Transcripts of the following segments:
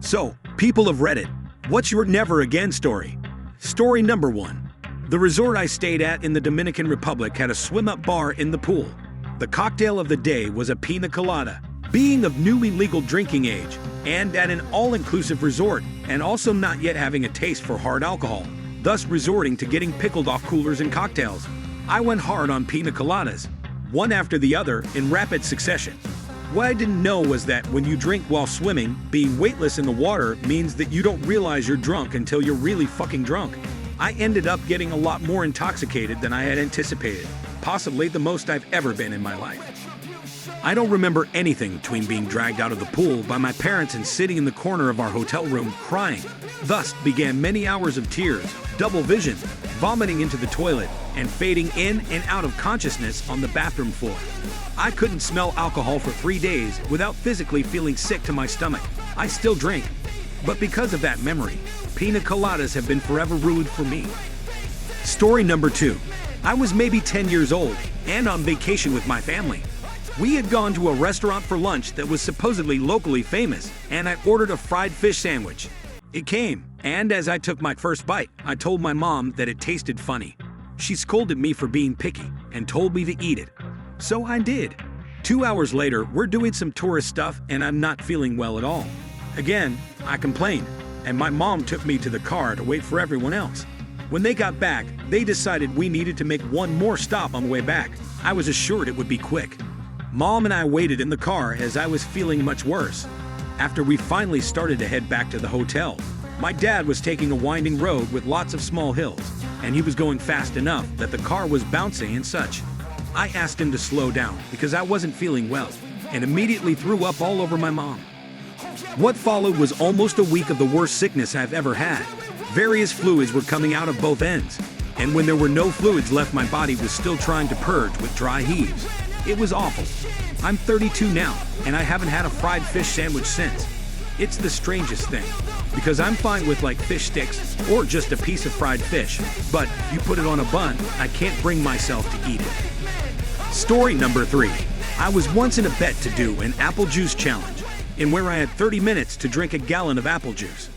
So, people of Reddit, what's your never again story? Story number 1. The resort I stayed at in the Dominican Republic had a swim-up bar in the pool. The cocktail of the day was a Pina Colada. Being of newly legal drinking age, and at an all-inclusive resort, and also not yet having a taste for hard alcohol, thus resorting to getting pickled off coolers and cocktails, I went hard on Pina Coladas, one after the other in rapid succession. What I didn't know was that when you drink while swimming, being weightless in the water means that you don't realize you're drunk until you're really fucking drunk. I ended up getting a lot more intoxicated than I had anticipated, possibly the most I've ever been in my life. I don't remember anything between being dragged out of the pool by my parents and sitting in the corner of our hotel room crying. Thus began many hours of tears, double vision, vomiting into the toilet, and fading in and out of consciousness on the bathroom floor. I couldn't smell alcohol for 3 days without physically feeling sick to my stomach. I still drink, but because of that memory, Pina Coladas have been forever ruined for me. Story number 2. I was maybe 10 years old and on vacation with my family. We had gone to a restaurant for lunch that was supposedly locally famous, and I ordered a fried fish sandwich. It came, and as I took my first bite, I told my mom that it tasted funny. She scolded me for being picky and told me to eat it. So I did. 2 hours later, we're doing some tourist stuff and I'm not feeling well at all. Again, I complained, and my mom took me to the car to wait for everyone else. When they got back, they decided we needed to make one more stop on the way back. I was assured it would be quick. Mom and I waited in the car as I was feeling much worse. After we finally started to head back to the hotel, my dad was taking a winding road with lots of small hills, and he was going fast enough that the car was bouncing and such. I asked him to slow down because I wasn't feeling well, and immediately threw up all over my mom. What followed was almost a week of the worst sickness I've ever had. Various fluids were coming out of both ends, and when there were no fluids left, my body was still trying to purge with dry heaves. It was awful. I'm 32 now, and I haven't had a fried fish sandwich since. It's the strangest thing, because I'm fine with like fish sticks or just a piece of fried fish, but if you put it on a bun, I can't bring myself to eat it. Story number 3. I was once in a bet to do an apple juice challenge, in where I had 30 minutes to drink a gallon of apple juice.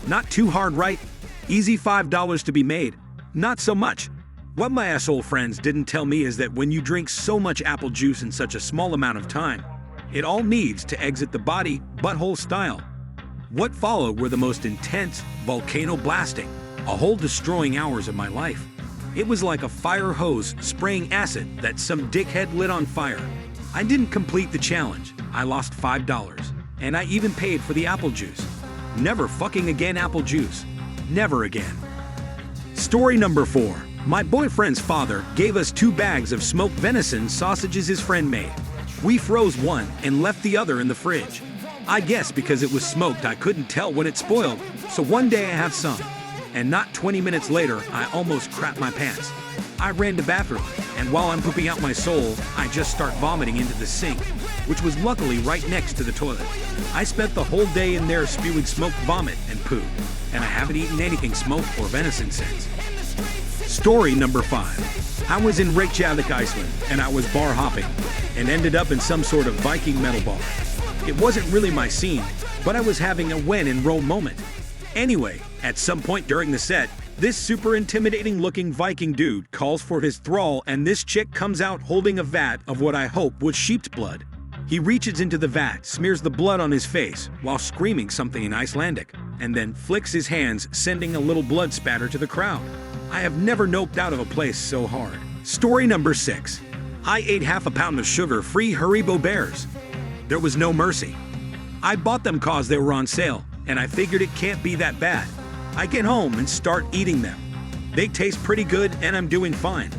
Not too hard, right? Easy $5 to be made. Not so much. What my asshole friends didn't tell me is that when you drink so much apple juice in such a small amount of time, it all needs to exit the body, butthole style. What followed were the most intense, volcano blasting, a whole destroying hours of my life. It was like a fire hose spraying acid that some dickhead lit on fire. I didn't complete the challenge. I lost $5, and I even paid for the apple juice. Never fucking again apple juice. Never again. Story number 4. My boyfriend's father gave us 2 bags of smoked venison sausages his friend made. We froze one and left the other in the fridge. I guess because it was smoked I couldn't tell when it spoiled, so one day I have some. And not 20 minutes later, I almost crapped my pants. I ran to the bathroom, and while I'm pooping out my soul, I just start vomiting into the sink, which was luckily right next to the toilet. I spent the whole day in there spewing smoked vomit and poo, and I haven't eaten anything smoked or venison since. Story number 5. I was in Reykjavik, Iceland, and I was bar hopping, and ended up in some sort of Viking metal bar. It wasn't really my scene, but I was having a when in Rome moment. Anyway, at some point during the set, this super intimidating looking Viking dude calls for his thrall, and this chick comes out holding a vat of what I hope was sheep's blood. He reaches into the vat, smears the blood on his face while screaming something in Icelandic, and then flicks his hands, sending a little blood spatter to the crowd. I have never noped out of a place so hard. Story number 6. I ate half a pound of sugar-free Haribo bears. There was no mercy. I bought them cause they were on sale, and I figured it can't be that bad. I get home and start eating them. They taste pretty good and I'm doing fine.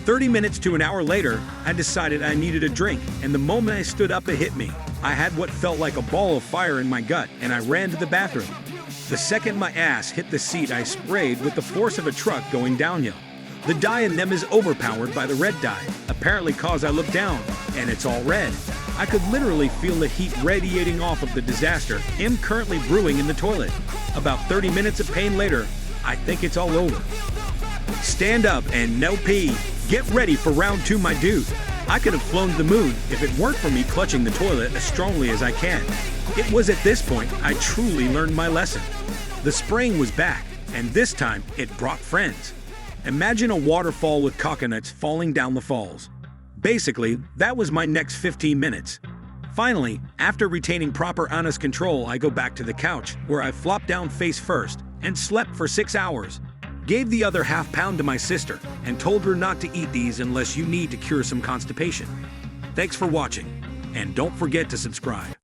30 minutes to an hour later, I decided I needed a drink, and the moment I stood up it hit me. I had what felt like a ball of fire in my gut, and I ran to the bathroom. The second my ass hit the seat, I sprayed with the force of a truck going downhill. The dye in them is overpowered by the red dye, apparently cause I look down, and it's all red. I could literally feel the heat radiating off of the disaster I'm currently brewing in the toilet. About 30 minutes of pain later, I think it's all over. Stand up and no pee. Get ready for round 2, my dude. I could have flown to the moon if it weren't for me clutching the toilet as strongly as I can. It was at this point I truly learned my lesson. The spraying was back, and this time it brought friends. Imagine a waterfall with coconuts falling down the falls. Basically, that was my next 15 minutes. Finally, after retaining proper honest control, I go back to the couch, where I flopped down face first and slept for 6 hours. Gave the other half pound to my sister and told her not to eat these unless you need to cure some constipation. Thanks for watching, and don't forget to subscribe.